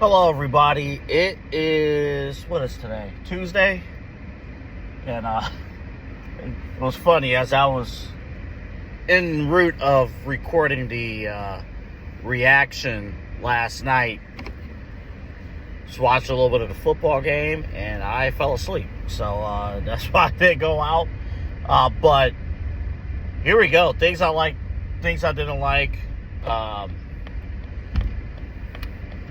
Hello, everybody. It is, what is today? Tuesday? And it was funny as I was en route of recording the reaction last night. Just watched a little bit of the football game, and I fell asleep. So that's why I didn't go out. But here we go. Things I like, things I didn't like.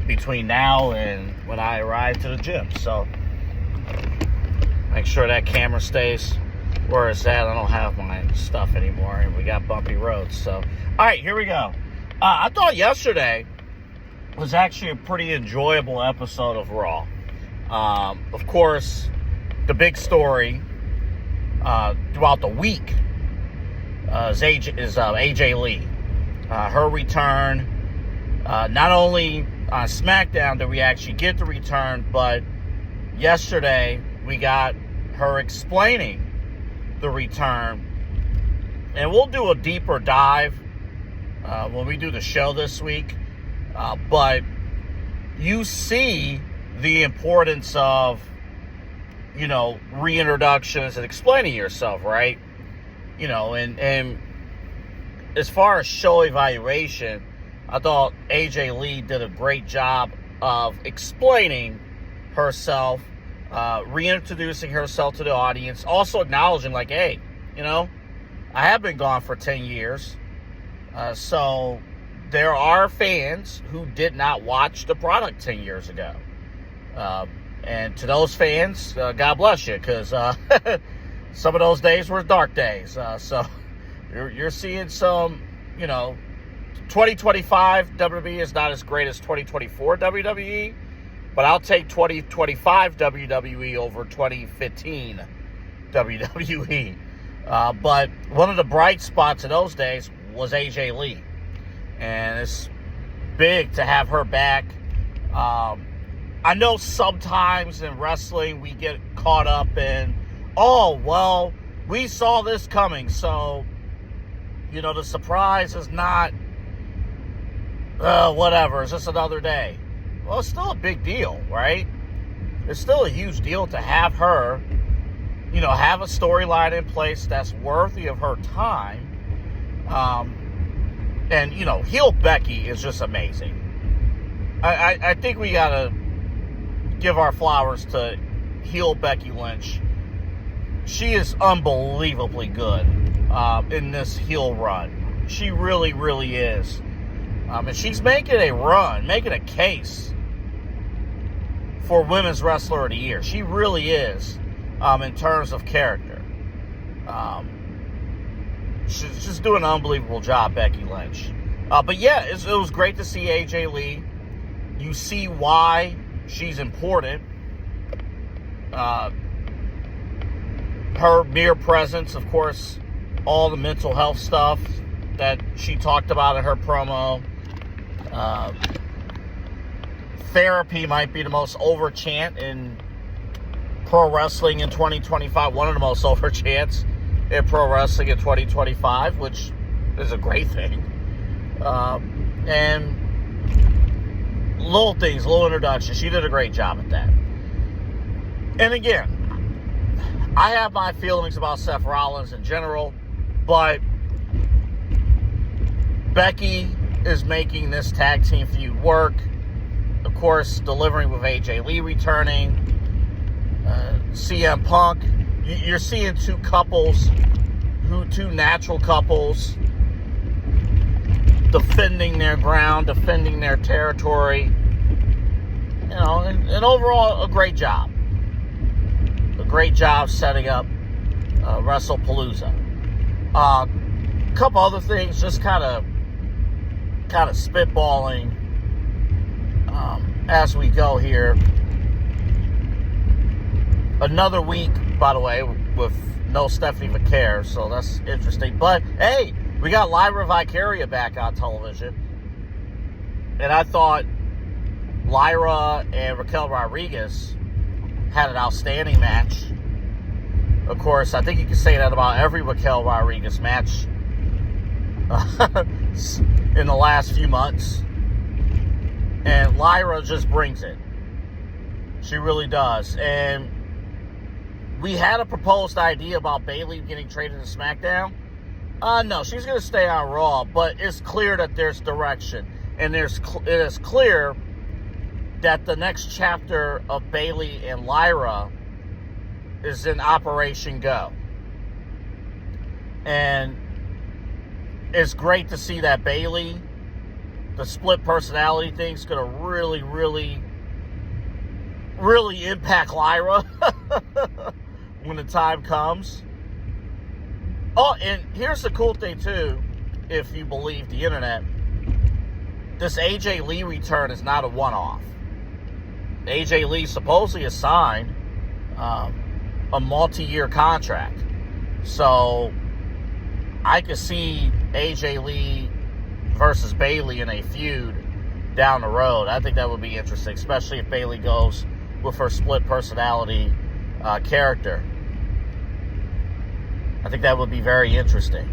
Between now and when I arrive to the gym. So make sure that camera stays where it's at. I don't have my stuff anymore, and we got bumpy roads. So, all right, here we go. I thought yesterday was actually a pretty enjoyable episode of Raw. Of course, the big story throughout the week is AJ Lee. Her return, not only on SmackDown did we actually get the return, but yesterday we got her explaining the return. And we'll do a deeper dive when we do the show this week. But you see the importance of, reintroductions and explaining yourself, right? And as far as show evaluation, I thought AJ Lee did a great job of explaining herself, reintroducing herself to the audience, also acknowledging, like, hey, I have been gone for 10 years. So there are fans who did not watch the product 10 years ago. And to those fans, God bless you, because some of those days were dark days. So you're seeing some, 2025 WWE is not as great as 2024 WWE, but I'll take 2025 WWE over 2015 WWE. But one of the bright spots in those days was AJ Lee, and it's big to have her back. I know sometimes in wrestling we get caught up in, we saw this coming, so, the surprise is not, whatever, it's just another day. Well, it's still a big deal, right? It's still a huge deal to have her, have a storyline in place that's worthy of her time. And, heel Becky is just amazing. I think we got to give our flowers to heel Becky Lynch. She is unbelievably good in this heel run. She really, really is. And she's making a case for Women's Wrestler of the Year. She really is, in terms of character. She's just doing an unbelievable job, Becky Lynch. But yeah, it was great to see AJ Lee. You see why she's important. Her mere presence, of course, all the mental health stuff that she talked about in her promo. Therapy might be the most over chant in pro wrestling in 2025. One of the most over chants in pro wrestling in 2025, which is a great thing. And little things, little introductions. She did a great job at that. And again, I have my feelings about Seth Rollins in general, but Becky is making this tag team feud work. Of course, delivering with AJ Lee returning. CM Punk. You're seeing two natural couples defending their ground, defending their territory. And overall, a great job. A great job setting up WrestlePalooza. A couple other things, just kind of spitballing as we go here. Another week, by the way, with no Stephanie McCare, so that's interesting. But hey, we got Lyra Vicaria back on television, and I thought Lyra and Raquel Rodriguez had an outstanding match. Of course, I think you can say that about every Raquel Rodriguez match in the last few months. And Lyra just brings it. She really does. And we had a proposed idea about Bayley getting traded to SmackDown. No, she's going to stay on Raw, but it's clear that there's direction. And it is clear that the next chapter of Bayley and Lyra is in Operation Go. And it's great to see that Bayley, the split personality thing, is going to really, really, really impact Lyra when the time comes. Oh, and here's the cool thing, too, if you believe the internet. This AJ Lee return is not a one-off. AJ Lee supposedly has signed a multi-year contract. So I could see AJ Lee versus Bayley in a feud down the road. I think that would be interesting, especially if Bayley goes with her split personality character. I think that would be very interesting.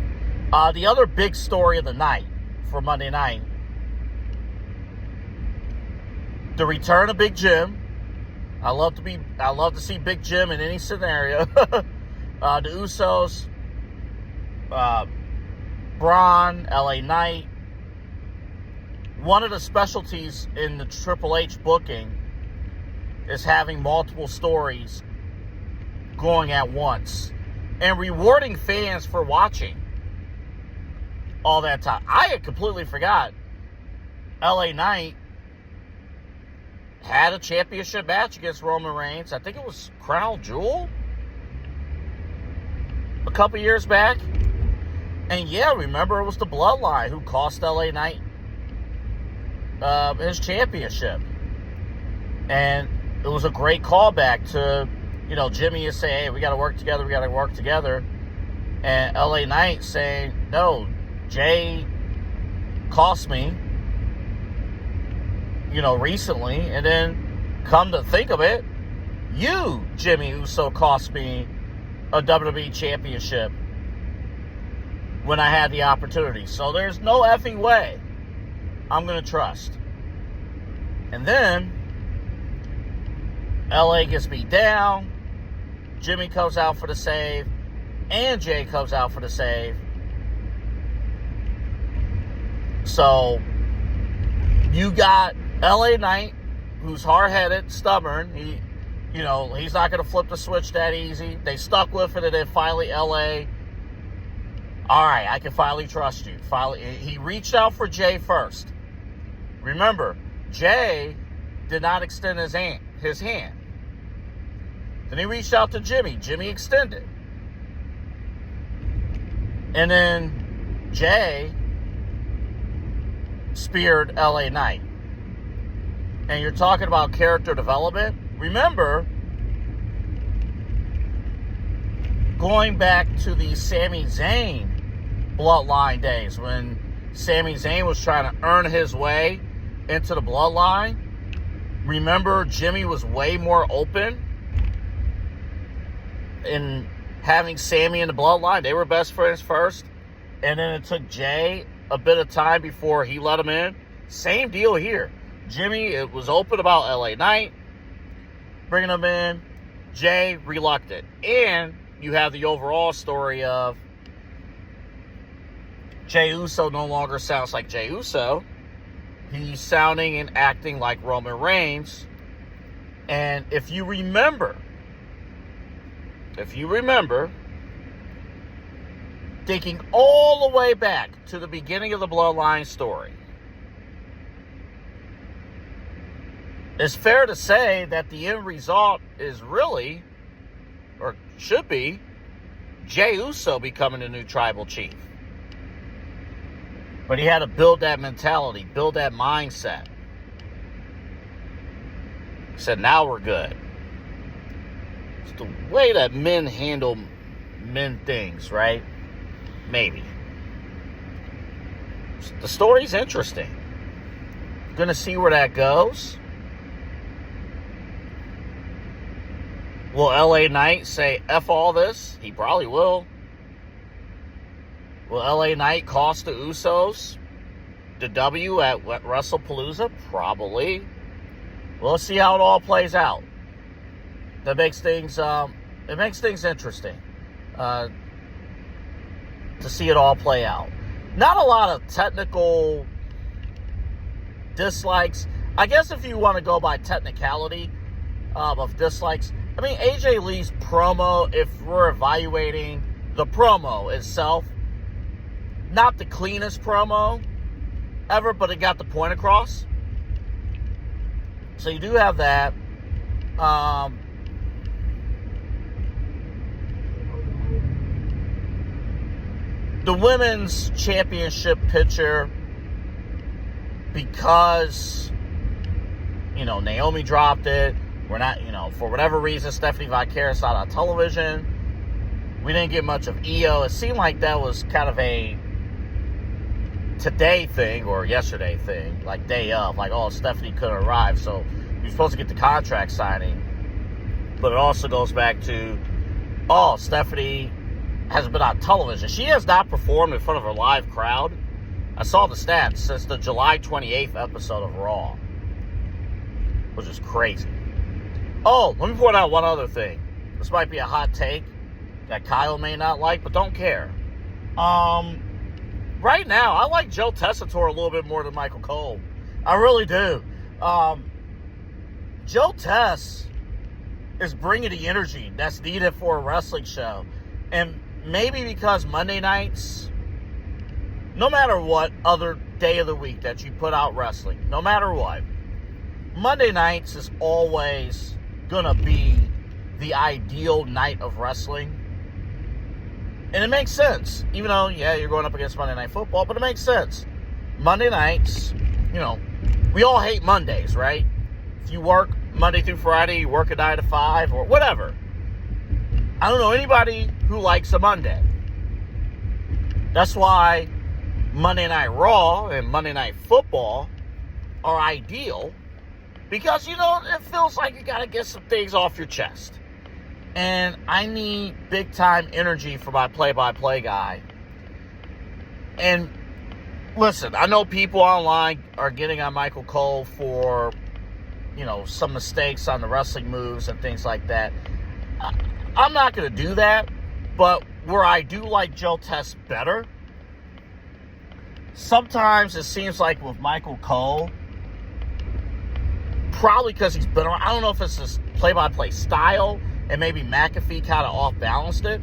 The other big story of the night for Monday night, the return of Big Jim. I love to see Big Jim in any scenario. The Usos, Braun, LA Knight. One of the specialties in the Triple H booking is having multiple stories going at once and rewarding fans for watching all that time. I had completely forgot LA Knight had a championship match against Roman Reigns. I think it was Crown Jewel a couple years back. And yeah, remember, it was the Bloodline who cost LA Knight his championship. And it was a great callback to, Jimmy is saying, hey, we got to work together. And LA Knight saying, no, Jey cost me, recently. And then come to think of it, you, Jimmy Uso, cost me a WWE championship when I had the opportunity. So there's no effing way I'm going to trust. And then LA gets beat down. Jimmy comes out for the save. And Jey comes out for the save. So you got LA Knight, who's hard-headed, stubborn. He's not going to flip the switch that easy. They stuck with it, and then finally LA, all right, I can finally trust you. He reached out for Jey first. Remember, Jey did not extend his hand. Then he reached out to Jimmy. Jimmy extended. And then Jey speared LA Knight. And you're talking about character development. Remember, going back to the Sami Zayn Bloodline days, when Sami Zayn was trying to earn his way into the Bloodline, remember Jimmy was way more open in having Sami in the Bloodline. They were best friends first, and then it took Jey a bit of time before he let him in. Same deal here. Jimmy was open about LA Knight, bringing him in. Jey reluctant. And you have the overall story of Jey Uso no longer sounds like Jey Uso. He's sounding and acting like Roman Reigns. And if you remember, thinking all the way back to the beginning of the Bloodline story, it's fair to say that the end result is really, or should be, Jey Uso becoming the new tribal chief. But he had to build that mentality, build that mindset. He said, now we're good. It's the way that men handle men things, right? Maybe. The story's interesting. Gonna see where that goes. Will LA Knight say F all this? He probably will. Will LA Knight cost the Usos the W at WrestlePalooza? Probably. We'll see how it all plays out. That makes things, it makes things interesting to see it all play out. Not a lot of technical dislikes. I guess if you want to go by technicality of dislikes, I mean, AJ Lee's promo, if we're evaluating the promo itself, not the cleanest promo ever, but it got the point across. So you do have that. The women's championship picture, because, you know, Naomi dropped it. We're not, you know, for whatever reason, Stephanie Vicaris not on television. We didn't get much of Io. It seemed like that was kind of a today thing or yesterday thing, like day of, like, oh, Stephanie couldn't arrive, so you're supposed to get the contract signing. But it also goes back to, oh, Stephanie hasn't been on television. She has not performed in front of her live crowd. I saw the stats since the July 28th episode of Raw, which is crazy. Oh, let me point out one other thing. This might be a hot take that Kyle may not like, but don't care. Right now, I like Joe Tessitore a little bit more than Michael Cole. I really do. Joe Tess is bringing the energy that's needed for a wrestling show. And maybe because Monday nights, no matter what other day of the week that you put out wrestling, no matter what, Monday nights is always going to be the ideal night of wrestling. And it makes sense. Even though, yeah, you're going up against Monday Night Football, but it makes sense. Monday nights, you know, we all hate Mondays, right? If you work Monday through Friday, you work a 9 to 5 or whatever. I don't know anybody who likes a Monday. That's why Monday Night Raw and Monday Night Football are ideal, because, you know, it feels like you got to get some things off your chest. And I need big-time energy for my play-by-play guy. And listen, I know people online are getting on Michael Cole for, you know, some mistakes on the wrestling moves and things like that. I'm not going to do that, but where I do like Joe Tess better, sometimes it seems like with Michael Cole, probably because he's been around, I don't know if it's his play-by-play style, and maybe McAfee kind of off-balanced it.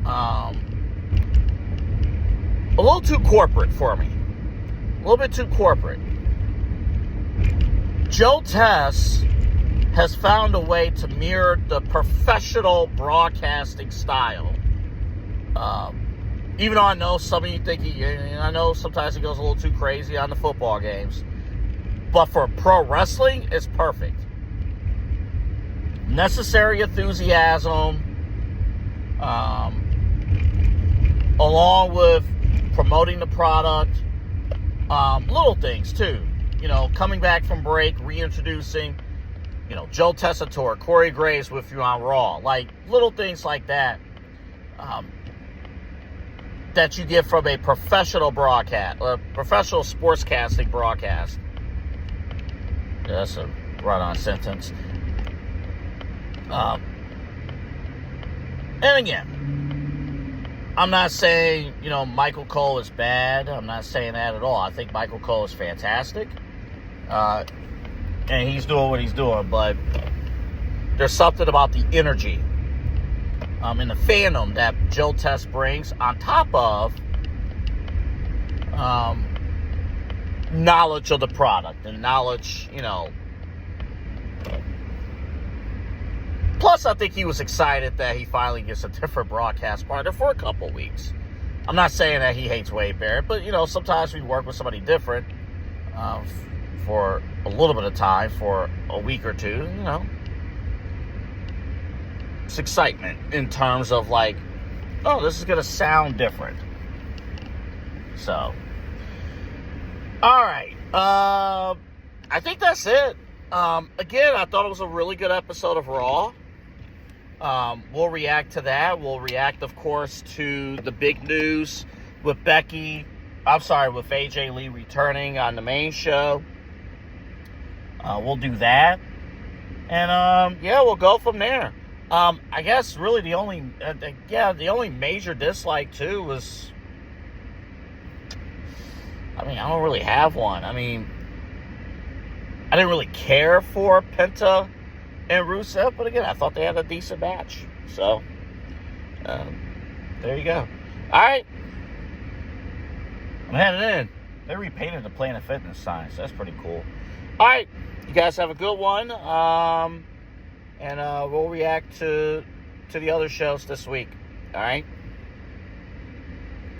A little too corporate for me. A little bit too corporate. Joe Tess has found a way to mirror the professional broadcasting style. Even though I know some of you think I know sometimes he goes a little too crazy on the football games. But for pro wrestling, it's perfect. Necessary enthusiasm, along with promoting the product, little things too. You know, coming back from break, reintroducing, you know, Joe Tessitore, Corey Graves with you on Raw, like little things like that, that you get from a professional broadcast, a professional sportscasting broadcast. Yeah, that's a right-on sentence. And again, I'm not saying, you know, Michael Cole is bad. I'm not saying that at all. I think Michael Cole is fantastic. And he's doing what he's doing. But there's something about the energy and the fandom that Joe Tess brings on top of knowledge of the product and knowledge, you know. Plus, I think he was excited that he finally gets a different broadcast partner for a couple weeks. I'm not saying that he hates Wade Barrett, but, you know, sometimes we work with somebody different for a little bit of time, for a week or two, you know. It's excitement in terms of, like, oh, this is going to sound different. So, all right. I think that's it. Again, I thought it was a really good episode of Raw. We'll react to that. We'll react, of course, to the big news with Becky with AJ Lee returning on the main show. We'll do that. And, we'll go from there. I guess really the only major dislike, too, was, I don't really have one. I didn't really care for Penta and Rusev, but again, I thought they had a decent match. So, there you go. All right. I'm heading in. They repainted the Planet Fitness sign, so that's pretty cool. All right. You guys have a good one. And we'll react to the other shows this week. All right.